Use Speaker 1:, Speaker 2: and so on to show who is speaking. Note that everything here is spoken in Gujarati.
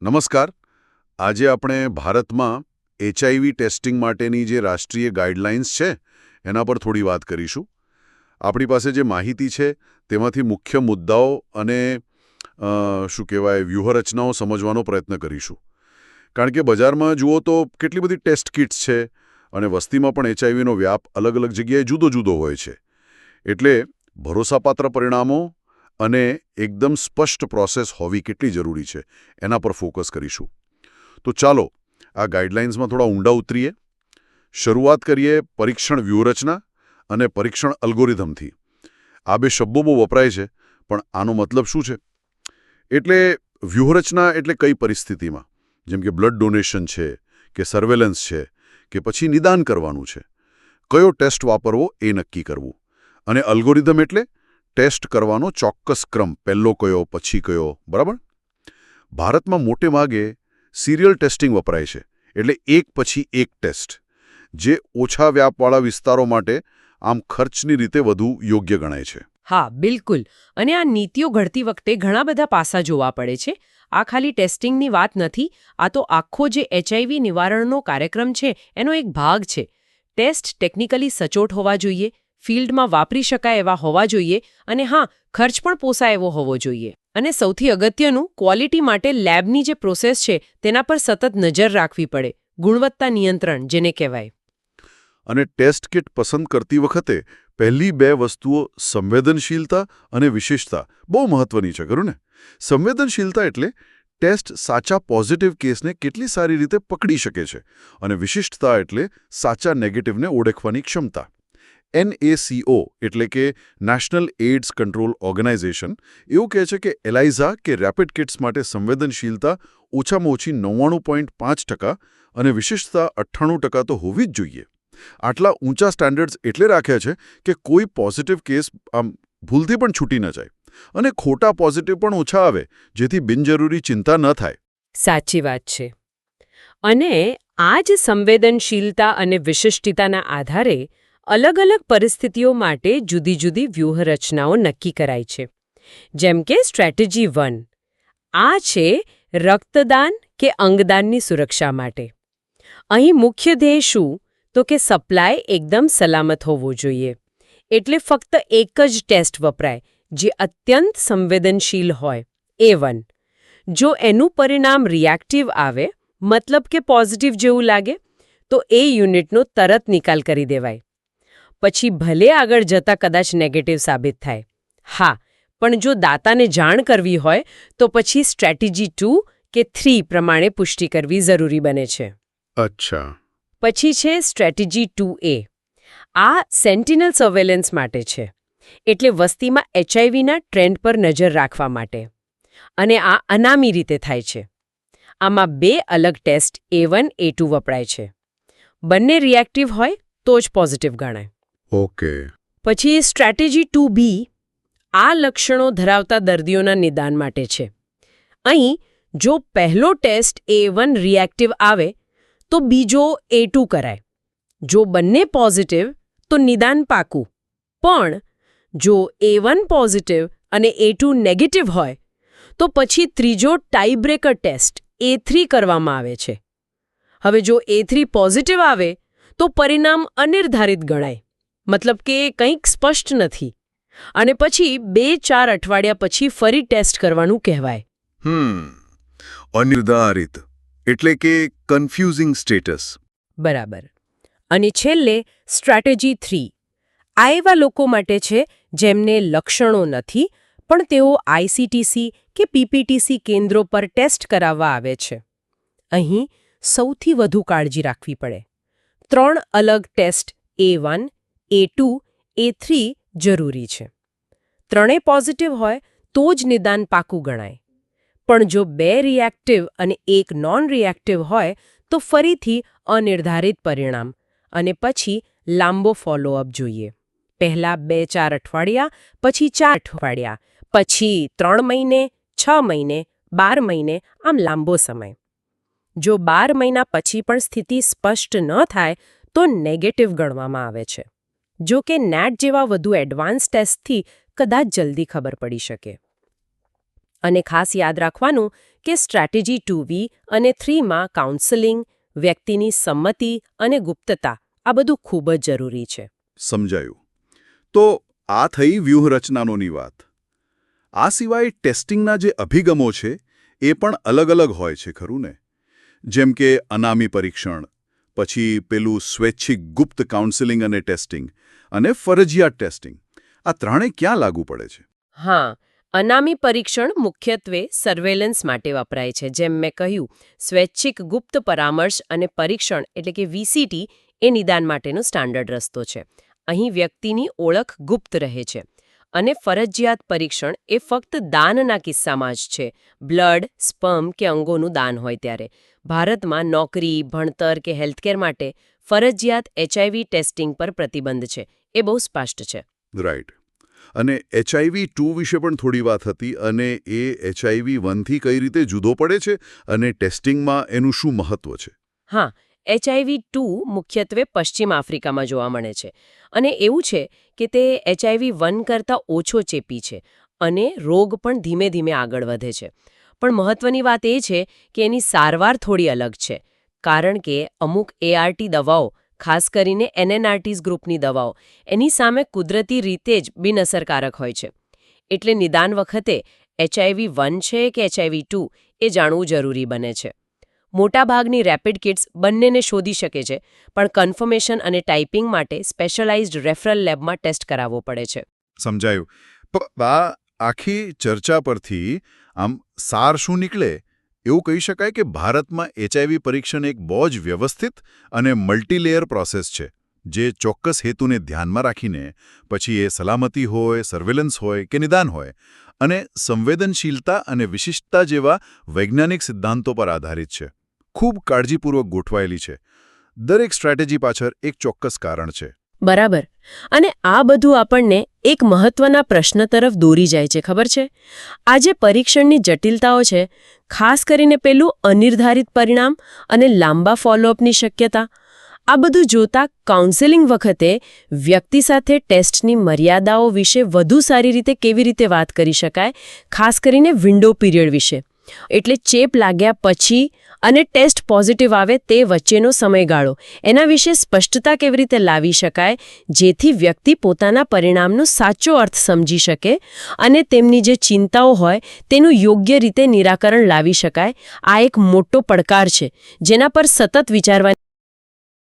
Speaker 1: નમસ્કાર. આજે આપણે ભારતમાં એચઆઈવી ટેસ્ટિંગ માટેની જે રાષ્ટ્રીય ગાઈડલાઇન્સ છે એના પર થોડી વાત કરીશું. આપણી પાસે જે માહિતી છે તેમાંથી મુખ્ય મુદ્દાઓ અને વ્યૂહરચનાઓ સમજવાનો પ્રયત્ન કરીશું. કારણ કે બજારમાં જુઓ તો કેટલી બધી ટેસ્ટ કિટ્સ છે અને વસ્તીમાં પણ એચઆઈવીનો વ્યાપ અલગ અલગ જગ્યાએ જુદો જુદો હોય છે. એટલે ભરોસાપાત્ર પરિણામો અને એકદમ સ્પષ્ટ પ્રોસેસ હોવી કેટલી જરૂરી છે એના પર ફોકસ કરીશું. તો ચાલો આ ગાઈડલાઇન્સમાં થોડા ઊંડા ઉતરીએ. શરૂઆત કરીએ પરીક્ષણ વ્યૂહરચના અને પરીક્ષણ અલ્ગોરિધમથી. આ બે શબ્દો બહુ વપરાય છે, પણ આનો મતલબ શું છે? એટલે વ્યૂહરચના એટલે કઈ પરિસ્થિતિમાં, જેમ કે બ્લડ ડોનેશન છે કે સર્વેલન્સ છે કે પછી નિદાન કરવાનું છે, કયો ટેસ્ટ વાપરવો એ નક્કી કરવું. અને અલ્ગોરિધમ એટલે ટેસ્ટ કરવાનો ચોક્કસ ક્રમ, પહેલો કયો પછી કયો. બરાબર? ભારતમાં મોટે ભાગે સિરિયલ ટેસ્ટિંગ વપરાય છે, એટલે એક પછી એક ટેસ્ટ, જે ઓછા વ્યાપવાળા વિસ્તારો માટે આમ ખર્ચની રીતે વધુ યોગ્ય ગણાય છે.
Speaker 2: હા, બિલકુલ. અને આ નીતિઓ ઘડતી વખતે ઘણા બધા પાસા જોવા પડે છે. આ ખાલી ટેસ્ટિંગની વાત નથી, આ તો આખો જે એચઆઈવી નિવારણનો કાર્યક્રમ છે એનો એક ભાગ છે. ટેસ્ટ ટેકનિકલી સચોટ હોવા જોઈએ, ફિલ્ડમાં વાપરી શકાય એવા હોવા જોઈએ અને હા, ખર્ચ પણ પોસાય એવો હોવો જોઈએ. અને સૌથી અગત્યનું, ક્વોલિટી માટે લેબની જે પ્રોસેસ છે તેના પર સતત નજર રાખવી પડે. ગુણવત્તા નિયંત્રણ જેને કહેવાય.
Speaker 1: અને ટેસ્ટ કિટ પસંદ કરતી વખતે પહેલી બે વસ્તુઓ સંવેદનશીલતા અને વિશિષ્ટતા બહુ મહત્વની છે, ખરું ને? સંવેદનશીલતા એટલે ટેસ્ટ સાચા પોઝિટિવ કેસને કેટલી સારી રીતે પકડી શકે છે, અને વિશિષ્ટતા એટલે સાચા નેગેટિવને ઓળખવાની ક્ષમતા. NACO એટલે કે નેશનલ એઇડ્સ કંટ્રોલ ઓર્ગેનાઇઝેશન એવું કહે છે કે એલાઇઝા કે રેપિડ કિટ્સ માટે સંવેદનશીલતા ઓછામાં ઓછી 99.5% અને વિશિષ્ટતા 98% તો હોવી જ જોઈએ. આટલા ઊંચા સ્ટેન્ડર્ડ્સ એટલે રાખ્યા છે કે કોઈ પોઝિટિવ કેસ ભૂલથી પણ છૂટી ન જાય અને ખોટા પોઝિટિવ પણ ઓછા આવે, જેથી બિનજરૂરી ચિંતા ન થાય.
Speaker 2: સાચી વાત છે. અને આ જ સંવેદનશીલતા અને વિશિષ્ટતાના આધારે અલગ અલગ પરિસ્થિતિઓ માટે જુદી જુદી વ્યૂહરચનાઓ નક્કી કરાય છે. જેમ કે સ્ટ્રેટેજી 1 આ છે રક્તદાન કે અંગદાનની સુરક્ષા માટે. અહીં મુખ્ય ધ્યેય શું? તો કે સપ્લાય એકદમ સલામત હોવો જોઈએ. એટલે ફક્ત એક જ ટેસ્ટ વપરાય જે અત્યંત સંવેદનશીલ હોય, A1. જો એનું પરિણામ રિએક્ટિવ આવે, મતલબ કે પોઝિટિવ જેવું લાગે, તો એ યુનિટનો તરત નિકાલ કરી દેવાય. પછી ભલે આગળ જતા કદાચ નેગેટિવ સાબિત થાય. હા, પણ જો દાતાને જાણ કરવી હોય તો પછી સ્ટ્રેટેજી 2 કે 3 પ્રમાણે પુષ્ટિ કરવી જરૂરી બને છે.
Speaker 1: અચ્છા.
Speaker 2: પછી છે સ્ટ્રેટેજી 2A. આ સેન્ટિનલ સર્વેલન્સ માટે છે, એટલે વસ્તીમાં એચઆઈવીના ટ્રેન્ડ પર નજર રાખવા માટે. અને આ અનામી રીતે થાય છે. આમાં બે અલગ ટેસ્ટ A1, A2 વપરાય છે. બંને રિએક્ટિવ હોય તો જ પોઝિટિવ ગણાય.
Speaker 1: ઓકે.
Speaker 2: પછી સ્ટ્રેટેજી 2B આ લક્ષણો ધરાવતા દર્દીઓના નિદાન માટે છે. અહીં જો પહેલો ટેસ્ટ A1 રિએક્ટિવ આવે તો બીજો A2 કરાય. જો બંને પોઝિટિવ તો નિદાન પાકું. પણ જો A1 પોઝિટિવ અને A2 નેગેટિવ હોય તો પછી ત્રીજો ટાઈબ્રેકર ટેસ્ટ A3 કરવામાં આવે છે. હવે જો A3 પોઝિટિવ આવે તો પરિણામ અનિર્ધારિત ગણાય, મતલબ કે કંઈક સ્પષ્ટ નથી, અને પછી 2-4 અઠવાડિયા પછી ફરી ટેસ્ટ કરવાનું કહેવાય.
Speaker 1: અનિર્ધારિત એટલે કે કન્ફ્યુઝિંગ સ્ટેટસ.
Speaker 2: બરાબર. અને છેલ્લે સ્ટ્રેટેજી 3 આ એવા લોકો માટે છે જેમને લક્ષણો નથી, પણ તેઓ આઈસીટીસી કે પીપીટીસી કેન્દ્રો પર ટેસ્ટ કરાવવા આવે છે. અહીં સૌથી વધુ કાળજી રાખવી પડે. 3 અલગ ટેસ્ટ A1, A2, A3 જરૂરી છે. ત્રણેય પોઝિટિવ હોય તો જ નિદાન પાકું ગણાય. પણ જો 2 રિએક્ટિવ અને 1 નોન રિએક્ટિવ હોય તો ફરીથી અનિર્ધારિત પરિણામ, અને પછી લાંબો ફોલોઅપ જોઈએ. પહેલા 2-4 અઠવાડિયા, પછી 4 અઠવાડિયા, પછી 3 મહિને, 6 મહિને, 12 મહિને, આમ લાંબો સમય. જો 12 મહિના પછી પણ સ્થિતિ સ્પષ્ટ ન થાય તો નેગેટિવ ગણવામાં આવે છે. જો કે નેટ જેવા વધુ એડવાન્સ ટેસ્ટથી કદાચ જલ્દી ખબર પડી શકે. અને ખાસ યાદ રાખવાનું કે સ્ટ્રેટેજી 2V અને 3માં કાઉન્સેલિંગ, વ્યક્તિની સંમતિ અને ગુપ્તતા આ બધું ખૂબ જ જરૂરી છે.
Speaker 1: સમજાયું. તો આ થઈ વ્યૂહરચનાનોની વાત. આ સિવાય ટેસ્ટિંગના જે અભિગમો છે એ પણ અલગ-અલગ હોય છે ખરું ને? જેમ કે અનામી પરીક્ષણ, પછી પેલું સ્વૈચ્છિક ગુપ્ત કાઉન્સેલિંગ અને ટેસ્ટિંગ, અને ફરજિયાત ટેસ્ટિંગ. આ ત્રણે ક્યાં લાગુ પડે છે?
Speaker 2: હા, અનામી પરીક્ષણ મુખ્યત્વે સર્વેલન્સ માટે વપરાય છે. જેમ મેં કહ્યું, સ્વૈચ્છિક ગુપ્ત પરામર્શ અને પરીક્ષણ એટલે કે VCT એ નિદાન માટેનો સ્ટાન્ડર્ડ રસ્તો છે. અહીં વ્યક્તિની ઓળખ ગુપ્ત રહે છે. અને ફરજિયાત પરીક્ષણ એ ફક્ત દાનના કિસ્સામાં જ છે. બ્લડ, સ્પર્મ કે અંગોનું દાન હોય ત્યારે. ભારતમાં નોકરી, ભણતર કે હેલ્થકેર માટે ફરજિયાત HIV ટેસ્ટિંગ પર પ્રતિબંધ છે. એ બહુ સ્પષ્ટ છે.
Speaker 1: રાઈટ. અને HIV-2 વિશે પણ થોડી વાત હતી, અને એ HIV-1થી કઈ રીતે જુદો પડે છે અને ટેસ્ટિંગમાં એનું શું મહત્વ છે?
Speaker 2: હા, HIV-2 મુખ્યત્વે પશ્ચિમ આફ્રિકામાં જોવા મળે છે. અને એવું છે કે તે HIV-1 કરતાં ઓછો ચેપી છે અને રોગ પણ ધીમે ધીમે આગળ વધે છે. પણ મહત્વની વાત એ છે કે એની સારવાર થોડી અલગ છે. કારણ કે અમુક ART દવાઓ, ખાસ કરીને NNRTs ગ્રુપની દવાઓ, એની સામે કુદરતી રીતે જ બિનઅસરકારક હોય છે. એટલે નિદાન વખતે HIV-1 છે કે HIV-2 એ જાણવું જરૂરી બને છે. મોટાભાગની રેપિડ કિટ્સ બંનેને શોધી શકે છે, પણ કન્ફર્મેશન અને ટાઈપિંગ માટે સ્પેશિયલાઇઝ્ડ રેફરલ લેબમાં ટેસ્ટ કરાવવો પડે છે.
Speaker 1: સમજાયું. આ આખી ચર્ચા પરથી આમ સાર શું નીકળે? એવું કહી શકાય કે ભારતમાં HIV પરીક્ષણ એક બહુ જ વ્યવસ્થિત અને મલ્ટીલેયર પ્રોસેસ છે, જે ચોક્કસ હેતુને ધ્યાનમાં રાખીને, પછી એ સલામતી હોય, સર્વેલન્સ હોય કે નિદાન હોય, અને સંવેદનશીલતા અને વિશિષ્ટતા જેવા વૈજ્ઞાનિક સિદ્ધાંતો પર આધારિત છે. ખૂબ કાળજીપૂર્વક ગોઠવાયેલી છે. દરેક સ્ટ્રેટેજી પાછળ એક ચોક્કસ કારણ છે.
Speaker 2: બરાબર. અને આ બધું આપણને એક મહત્વના પ્રશ્ન તરફ દોરી જાય છે, ખબર છે? આ જે પરીક્ષણની જટિલતાઓ છે, ખાસ કરીને પેલું અનિર્ધારિત પરિણામ અને લાંબા ફોલોઅપની શક્યતા, આ બધું જોતા કાઉન્સેલિંગ વખતે વ્યક્તિ સાથે ટેસ્ટની મર્યાદાઓ વિશે વધુ સારી રીતે કેવી રીતે વાત કરી શકાય, ખાસ કરીને વિન્ડો પીરિયડ વિશે. એટલે ચેપ લાગ્યા પછી અને ટેસ્ટ પોઝિટિવ આવે તે વચ્ચેનો સમયગાળો, એના વિશે સ્પષ્ટતા કેવી રીતે લાવી શકાય, જેથી વ્યક્તિ પોતાના પરિણામનો સાચો અર્થ સમજી શકે અને તેમની જે ચિંતાઓ હોય તેનું યોગ્ય રીતે નિરાકરણ લાવી શકાય. આ એક મોટો પડકાર છે, જેના પર સતત વિચારવાની